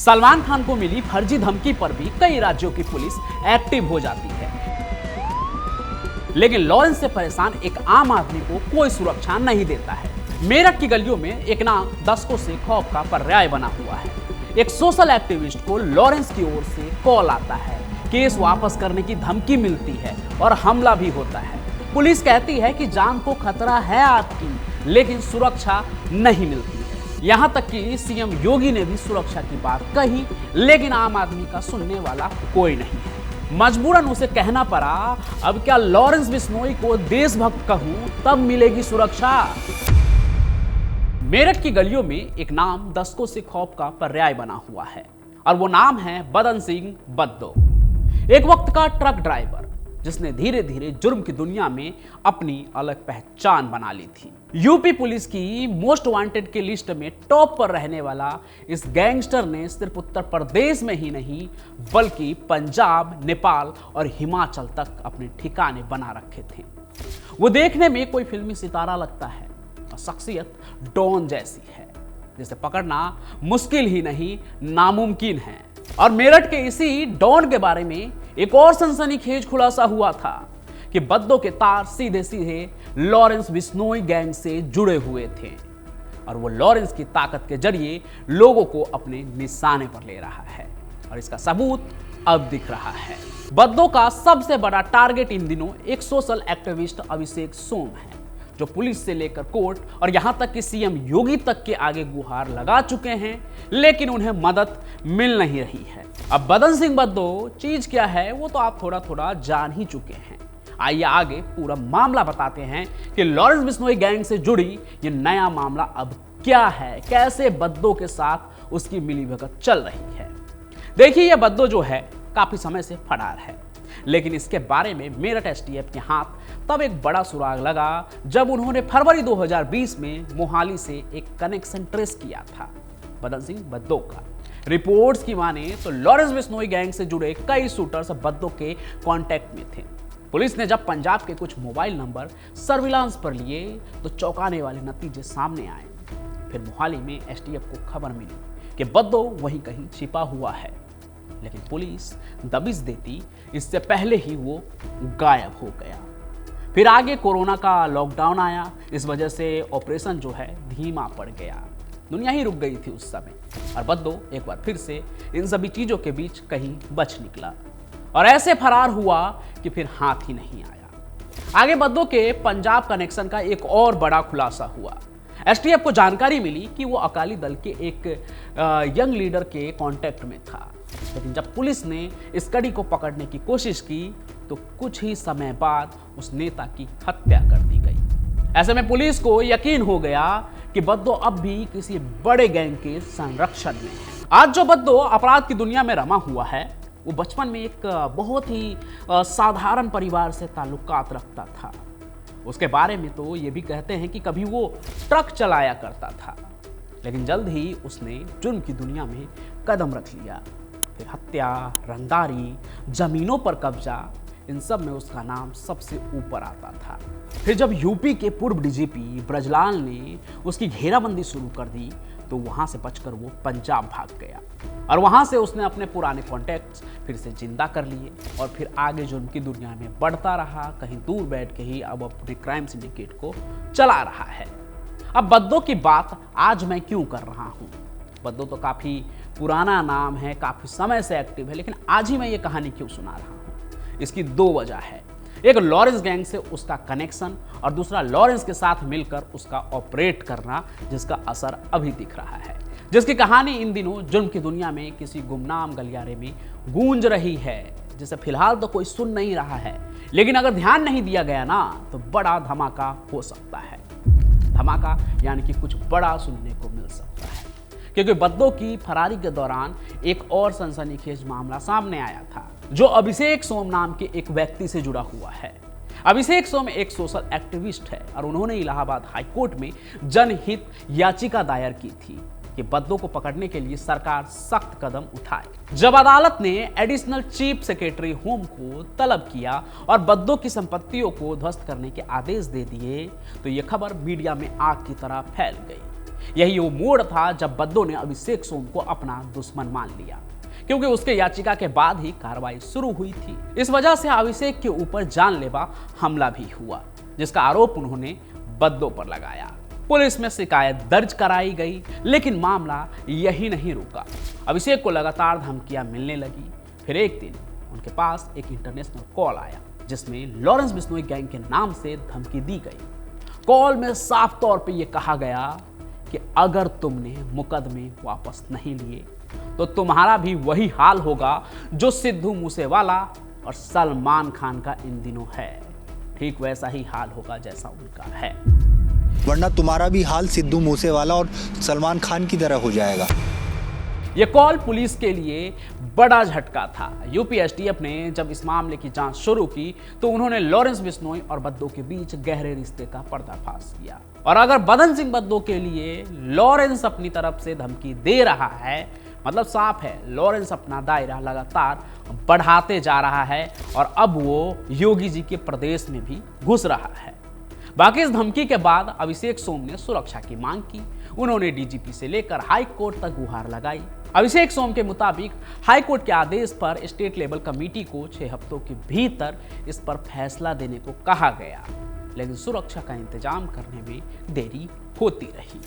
सलमान खान को मिली फर्जी धमकी पर भी कई राज्यों की पुलिस एक्टिव हो जाती है, लेकिन लॉरेंस से परेशान एक आम आदमी को कोई सुरक्षा नहीं देता है। मेरठ की गलियों में एक नाम दशकों से खौफ का पर्याय बना हुआ है। एक सोशल एक्टिविस्ट को लॉरेंस की ओर से कॉल आता है, केस वापस करने की धमकी मिलती है और हमला भी होता है। पुलिस कहती है कि जान को खतरा है आपकी, लेकिन सुरक्षा नहीं मिलती है। यहां तक कि सीएम योगी ने भी सुरक्षा की बात कही, लेकिन आम आदमी का सुनने वाला कोई नहीं है। मजबूरन उसे कहना पड़ा, अब क्या लॉरेंस बिश्नोई को देशभक्त कहूं तब मिलेगी सुरक्षा। मेरठ की गलियों में एक नाम दशकों से खौफ का पर्याय बना हुआ है और वो नाम है बदन सिंह बद्दो। एक वक्त का ट्रक ड्राइवर जिसने धीरे धीरे जुर्म की दुनिया में अपनी अलग पहचान बना ली थी। यूपी पुलिस की मोस्ट वांटेड की लिस्ट में टॉप पर रहने वाला इस गैंगस्टर ने सिर्फ उत्तर प्रदेश में ही नहीं बल्कि पंजाब, नेपाल और हिमाचल तक अपने ठिकाने बना रखे थे। वो देखने में कोई फिल्मी सितारा लगता है और शख्सियत डॉन जैसी है, जिसे पकड़ना मुश्किल ही नहीं नामुमकिन है। और मेरठ के इसी डॉन के बारे में एक और सनसनीखेज खुलासा हुआ था कि बद्दो के तार सीधे सीधे लॉरेंस बिश्नोई गैंग से जुड़े हुए थे और वो लॉरेंस की ताकत के जरिए लोगों को अपने निशाने पर ले रहा है और इसका सबूत अब दिख रहा है। बद्दो का सबसे बड़ा टारगेट इन दिनों एक सोशल एक्टिविस्ट अभिषेक सोम है, जो पुलिस से लेकर कोर्ट और यहां तक कि सीएम योगी तक के आगे गुहार लगा चुके हैं, लेकिन उन्हें मदद मिल नहीं रही है। अब बदन सिंह बद्दो चीज क्या है वो तो आप थोड़ा थोड़ा जान ही चुके हैं। आइए आगे पूरा मामला बताते हैं कि लॉरेंस बिश्नोई गैंग से जुड़ी ये नया मामला अब क्या है, कैसे बद्दो के साथ उसकी मिलीभगत चल रही है। देखिए, यह बद्दो जो है काफी समय से फरार है, लेकिन इसके बारे में मेरठ एसटीएफ के हाथ तब एक बड़ा सुराग लगा जब उन्होंने फरवरी 2020 में मोहाली से एक कनेक्शन ट्रेस किया था बदन सिंह बद्दो का। रिपोर्ट्स की माने तो लॉरेंस बिश्नोई गैंग से जुड़े कई शूटर्स बद्दो के कांटेक्ट में थे। पुलिस ने जब पंजाब के कुछ मोबाइल नंबर सर्विलांस पर लिए तो चौंकाने वाले नतीजे सामने आए। फिर मोहाली में एसटीएफ को खबर मिली कि बद्दो वहीं कहीं छिपा हुआ है, लेकिन पुलिस दबिश देती इससे पहले ही वो गायब हो गया। फिर आगे कोरोना का लॉकडाउन आया, इस वजह से ऑपरेशन जो है धीमा पड़ गया। दुनिया ही रुक गई थी उस समय और बद्दो एक बार फिर से इन सभी चीजों के बीच कहीं बच निकला और ऐसे फरार हुआ कि फिर हाथ ही नहीं आया। आगे बद्दो के पंजाब कनेक्शन का एक और बड़ा खुलासा हुआ। एसटीएफ को जानकारी मिली कि वो अकाली दल के एक यंग लीडर के कांटेक्ट में था, लेकिन जब पुलिस ने इस कड़ी को पकड़ने की कोशिश की तो कुछ ही समय बाद उस नेता की हत्या कर दी गई। ऐसे में पुलिस को यकीन हो गया कि बद्दो अब भी किसी बड़े गैंग के संरक्षण में है। आज जो बद्दो अपराध की दुनिया में रमा हुआ है वो बचपन में एक बहुत ही साधारण परिवार से ताल्लुकात रखता था। उसके बारे में तो ये भी कहते हैं कि कभी वो ट्रक चलाया करता था, लेकिन जल्द ही उसने जुर्म की दुनिया में कदम रख लिया। फिर हत्या, रंगदारी, जमीनों पर कब्जा, इन सब में उसका नाम सबसे ऊपर आता था। फिर जब यूपी के पूर्व डीजीपी ब्रजलाल ने उसकी घेराबंदी शुरू कर दी तो वहां से बचकर वो पंजाब भाग गया और वहां से उसने अपने पुराने कॉन्टैक्ट्स फिर से जिंदा कर लिए और फिर आगे जुर्म की दुनिया में बढ़ता रहा। कहीं दूर बैठ के ही अब अपने क्राइम सिंडिकेट को चला रहा है। अब बद्दो की बात आज मैं क्यों कर रहा हूँ? बद्दो तो काफी पुराना नाम है, काफी समय से एक्टिव है, लेकिन आज ही मैं ये कहानी क्यों सुना रहा हूँ? इसकी दो वजह है। एक लॉरेंस गैंग से उसका कनेक्शन और दूसरा लॉरेंस के साथ मिलकर उसका ऑपरेट करना, जिसका असर अभी दिख रहा है, जिसकी कहानी इन दिनों जुर्म की दुनिया में किसी गुमनाम गलियारे में गूंज रही है, जिसे फिलहाल तो कोई सुन नहीं रहा है, लेकिन अगर ध्यान नहीं दिया गया ना तो बड़ा धमाका हो सकता है। धमाका यानी कि कुछ बड़ा सुनने को मिल सकता है, क्योंकि बद्दो की फरारी के दौरान एक और सनसनीखेज मामला सामने आया था जो अभिषेक सोम नाम के एक व्यक्ति से जुड़ा हुआ है। अभिषेक सोम एक सोशल एक्टिविस्ट है और उन्होंने इलाहाबाद हाईकोर्ट में जनहित याचिका दायर की थी कि बद्दो को पकड़ने के लिए सरकार सख्त कदम उठाए। जब अदालत ने एडिशनल चीफ सेक्रेटरी होम को तलब किया और बद्दो की संपत्तियों को ध्वस्त करने के आदेश दे दिए तो यह खबर मीडिया में आग की तरह फैल गई। यही वो मोड़ था जब बद्दो ने अभिषेक सोम को अपना दुश्मन मान लिया, क्योंकि उसके याचिका के बाद ही कार्रवाई शुरू हुई थी। इस वजह से अभिषेक के ऊपर जानलेवा हमला भी हुआ, जिसका आरोप उन्होंने बद्दो पर लगाया। पुलिस में शिकायत दर्ज कराई गई, लेकिन मामला यही नहीं रुका। अभिषेक को लगातार धमकियां मिलने लगी। फिर एक दिन उनके पास एक इंटरनेशनल कॉल आया, जिसमें लॉरेंस बिश्नोई गैंग के नाम से धमकी दी गई। कॉल में साफ तौर पे ये कहा गया कि अगर तुमने मुकदमे वापस नहीं लिए तो तुम्हारा भी वही हाल होगा जो सिद्धू मूसेवाला और सलमान खान का इन दिनों है। ठीक वैसा ही हाल होगा जैसा उनका है, वरना तुम्हारा भी हाल सिद्धू मूसेवाला और सलमान खान की तरह हो जाएगा। यह कॉल पुलिस के लिए बड़ा झटका था। यूपी एसटीएफ ने जब इस मामले की जांच शुरू की तो उन्होंने लॉरेंस बिश्नोई और बद्दो के बीच गहरे रिश्ते का पर्दाफाश किया। और अगर बदन सिंह बद्दो के लिए लॉरेंस अपनी तरफ से धमकी दे रहा है, मतलब साफ है लॉरेंस अपना दायरा लगातार बढ़ाते जा रहा है और अब वो योगी जी के प्रदेश में भी घुस रहा है। बाकी इस धमकी के बाद अभिषेक सोम ने सुरक्षा की मांग की। उन्होंने डीजीपी से लेकर हाई कोर्ट तक गुहार लगाई। अभिषेक सोम के मुताबिक हाई कोर्ट के आदेश पर स्टेट लेवल कमेटी को 6 हफ्तों के भीतर इस पर फैसला देने को कहा गया, लेकिन सुरक्षा का इंतजाम करने में देरी होती रही।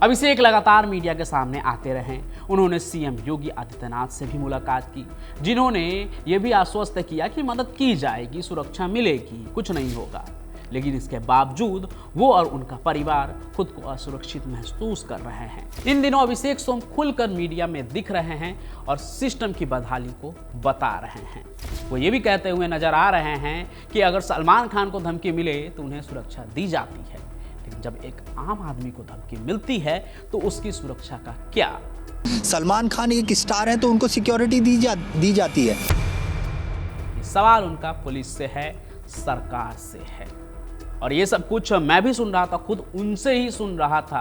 अभिषेक लगातार मीडिया के सामने आते रहे। उन्होंने सीएम योगी आदित्यनाथ से भी मुलाकात की, जिन्होंने ये भी आश्वस्त किया कि मदद की जाएगी, सुरक्षा मिलेगी, कुछ नहीं होगा। लेकिन इसके बावजूद वो और उनका परिवार खुद को असुरक्षित महसूस कर रहे हैं। इन दिनों अभिषेक सोम खुलकर मीडिया में दिख रहे हैं और सिस्टम की बदहाली को बता रहे हैं। वो ये भी कहते हुए नजर आ रहे हैं कि अगर सलमान खान को धमकी मिले तो उन्हें सुरक्षा दी जाती है, लेकिन जब एक आम आदमी को धमकी मिलती है तो उसकी सुरक्षा का क्या? सलमान खान एक स्टार है तो उनको सिक्योरिटी दी जाती है। सवाल उनका पुलिस से है, सरकार से है। और ये सब कुछ मैं भी सुन रहा था, खुद उनसे ही सुन रहा था।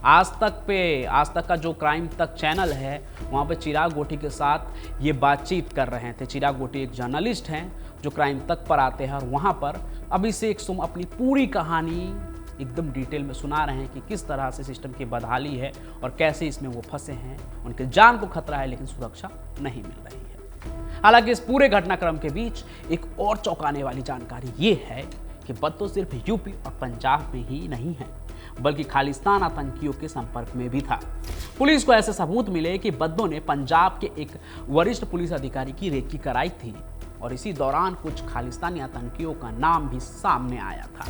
आज तक का जो क्राइम तक चैनल है, वहाँ पे चिराग गोटी के साथ ये बातचीत कर रहे थे। चिराग गोटी एक जर्नलिस्ट हैं जो क्राइम तक पर आते हैं और वहाँ पर अभिषेक सोम अपनी पूरी कहानी एकदम डिटेल में सुना रहे हैं कि किस तरह से सिस्टम की बदहाली है और कैसे इसमें वो फंसे हैं। उनके जान को खतरा है, लेकिन सुरक्षा नहीं मिल रही है। हालांकि इस पूरे घटनाक्रम के बीच एक और चौंकाने वाली जानकारी ये है कि बद्दो सिर्फ यूपी और पंजाब में ही नहीं है, बल्कि खालिस्तान आतंकियों के संपर्क में भी था। पुलिस को ऐसे सबूत मिले कि बद्दो ने पंजाब के एक वरिष्ठ पुलिस अधिकारी की रेकी कराई थी और इसी दौरान कुछ खालिस्तानी आतंकियों का नाम भी सामने आया था।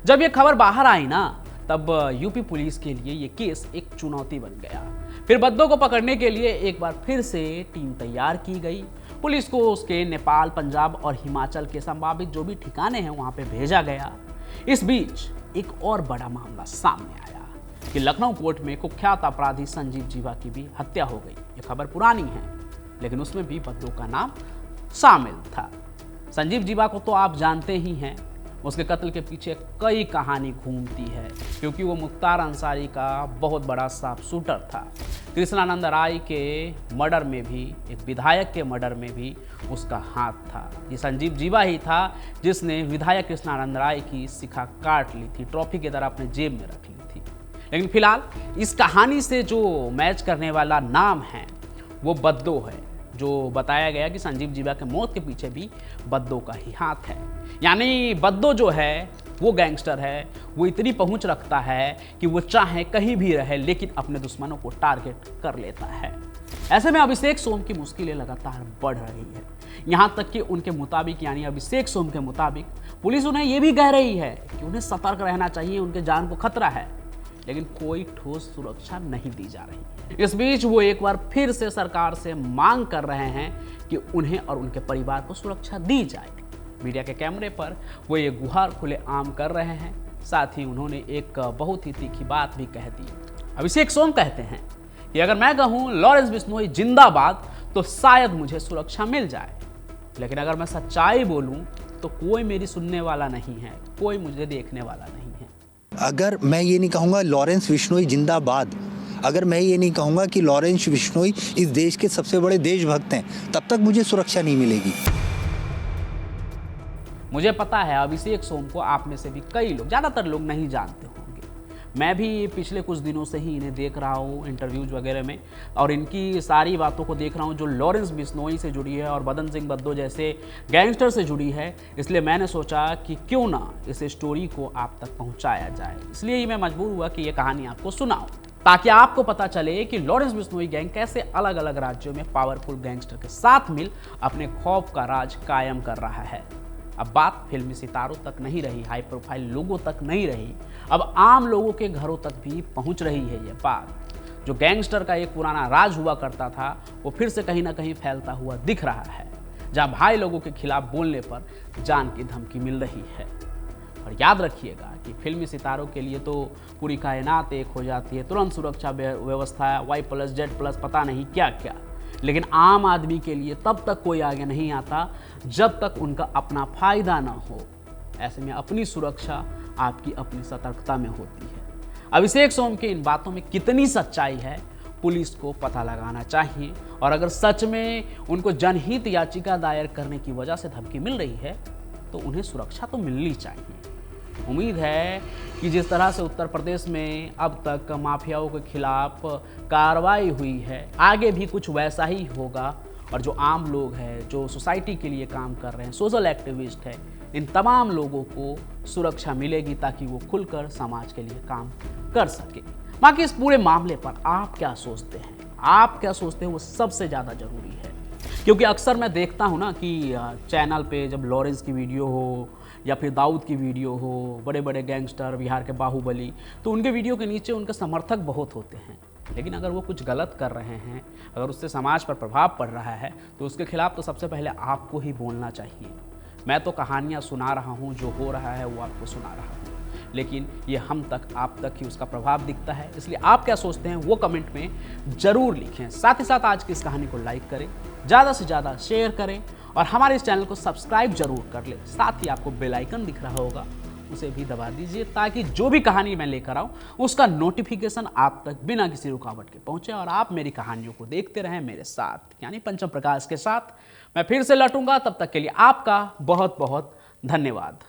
जब यह खबर बाहर आई ना, तब यूपी पुलिस के लिए यह केस एक चुनौती बन गया। फिर बद्दो को पकड़ने के लिए एक बार फिर से टीम तैयार की गई। पुलिस को उसके नेपाल, पंजाब और हिमाचल के संभावित जो भी ठिकाने हैं वहां पे भेजा गया। इस बीच एक और बड़ा मामला सामने आया कि लखनऊ कोर्ट में कुख्यात अपराधी संजीव जीवा की भी हत्या हो गई। ये खबर पुरानी है, लेकिन उसमें भी बद्दो का नाम शामिल था। संजीव जीवा को तो आप जानते ही हैं, उसके कत्ल के पीछे कई कहानी घूमती है, क्योंकि वो मुख्तार अंसारी का बहुत बड़ा साफ शूटर था। कृष्णानंद राय के मर्डर में भी, एक विधायक के मर्डर में भी उसका हाथ था। ये संजीव जीवा ही था जिसने विधायक कृष्णानंद राय की शिखा काट ली थी, ट्रॉफी की तरह अपने जेब में रख ली थी। लेकिन फिलहाल इस कहानी से जो मैच करने वाला नाम है वो बद्दो है, जो बताया गया कि संजीव जीवा के मौत के पीछे भी बद्दो का ही हाथ है। यानी बद्दो जो है वो गैंगस्टर है, वो इतनी पहुंच रखता है कि वो चाहे कहीं भी रहे लेकिन अपने दुश्मनों को टारगेट कर लेता है। ऐसे में अभिषेक सोम की मुश्किलें लगातार बढ़ रही है। यहाँ तक कि उनके मुताबिक, यानी अभिषेक सोम के मुताबिक, पुलिस उन्हें ये भी कह रही है कि उन्हें सतर्क रहना चाहिए, उनके जान को खतरा है, लेकिन कोई ठोस सुरक्षा नहीं दी जा रही। इस बीच वो एक बार फिर से सरकार से मांग कर रहे हैं कि उन्हें और उनके परिवार को सुरक्षा दी जाए। मीडिया के कैमरे पर वो ये गुहार खुले आम कर रहे हैं। साथ ही उन्होंने एक बहुत ही तीखी बात भी कह दी। अभिषेक सोम कहते हैं कि अगर मैं कहूँ लॉरेंस बिश्नोई जिंदाबाद तो शायद मुझे सुरक्षा मिल जाए, लेकिन अगर मैं सच्चाई बोलूँ तो कोई मेरी सुनने वाला नहीं है, कोई मुझे देखने वाला नहीं है। अगर मैं ये नहीं कहूँगा लॉरेंस बिश्नोई जिंदाबाद, अगर मैं ये नहीं कहूँगा कि लॉरेंस बिश्नोई इस देश के सबसे बड़े देशभक्त हैं, तब तक मुझे सुरक्षा नहीं मिलेगी। मुझे पता है अभिषेक सोम को आप में से भी कई लोग, ज़्यादातर लोग नहीं जानते होंगे, मैं भी पिछले कुछ दिनों से ही इन्हें देख रहा हूँ इंटरव्यूज वगैरह में, और इनकी सारी बातों को देख रहा हूँ जो लॉरेंस बिश्नोई से जुड़ी है और बदन सिंह बद्दो जैसे गैंगस्टर से जुड़ी है। इसलिए मैंने सोचा कि क्यों ना इस स्टोरी को आप तक पहुँचाया जाए, इसलिए ही मैं मजबूर हुआ कि ये कहानी आपको सुनाऊँ, ताकि आपको पता चले कि लॉरेंस बिश्नोई गैंग कैसे अलग अलग राज्यों में पावरफुल गैंगस्टर के साथ मिल अपने खौफ का राज कायम कर रहा है। अब बात फिल्मी सितारों तक नहीं रही, हाई प्रोफाइल लोगों तक नहीं रही, अब आम लोगों के घरों तक भी पहुंच रही है ये बात। जो गैंगस्टर का एक पुराना राज हुआ करता था वो फिर से कहीं ना कहीं फैलता हुआ दिख रहा है, जहां भाई लोगों के खिलाफ बोलने पर जान की धमकी मिल रही है। और याद रखिएगा कि फिल्मी सितारों के लिए तो पूरी कायनात एक हो जाती है, तुरंत सुरक्षा व्यवस्था, Y+Z+ पता नहीं क्या क्या, लेकिन आम आदमी के लिए तब तक कोई आगे नहीं आता जब तक उनका अपना फायदा ना हो। ऐसे में अपनी सुरक्षा आपकी अपनी सतर्कता में होती है। अभिषेक सोम के इन बातों में कितनी सच्चाई है पुलिस को पता लगाना चाहिए, और अगर सच में उनको जनहित याचिका दायर करने की वजह से धमकी मिल रही है तो उन्हें सुरक्षा तो मिलनी चाहिए। उम्मीद है कि जिस तरह से उत्तर प्रदेश में अब तक माफियाओं के खिलाफ कार्रवाई हुई है, आगे भी कुछ वैसा ही होगा, और जो आम लोग हैं, जो सोसाइटी के लिए काम कर रहे हैं, सोशल एक्टिविस्ट हैं, इन तमाम लोगों को सुरक्षा मिलेगी ताकि वो खुलकर समाज के लिए काम कर सके। बाकी इस पूरे मामले पर आप क्या सोचते हैं, आप क्या सोचते हैं वो सबसे ज़्यादा ज़रूरी है, क्योंकि अक्सर मैं देखता हूँ ना कि चैनल पे जब लॉरेंस की वीडियो हो या फिर दाऊद की वीडियो हो, बड़े बड़े गैंगस्टर, बिहार के बाहुबली, तो उनके वीडियो के नीचे उनके समर्थक बहुत होते हैं, लेकिन अगर वो कुछ गलत कर रहे हैं, अगर उससे समाज पर प्रभाव पड़ रहा है तो उसके खिलाफ तो सबसे पहले आपको ही बोलना चाहिए। मैं तो कहानियाँ सुना रहा हूँ, जो हो रहा है वो आपको सुना रहा हूँ, लेकिन ये हम तक, आप तक ही उसका प्रभाव दिखता है। इसलिए आप क्या सोचते हैं वो कमेंट में ज़रूर लिखें। साथ ही साथ आज की इस कहानी को लाइक करें, ज़्यादा से ज़्यादा शेयर करें, और हमारे इस चैनल को सब्सक्राइब जरूर कर लें। साथ ही आपको बेल आइकन दिख रहा होगा, उसे भी दबा दीजिए, ताकि जो भी कहानी मैं लेकर आऊँ उसका नोटिफिकेशन आप तक बिना किसी रुकावट के पहुँचे, और आप मेरी कहानियों को देखते रहें मेरे साथ, यानी पंचम प्रकाश के साथ। मैं फिर से लौटूंगा, तब तक के लिए आपका बहुत बहुत धन्यवाद।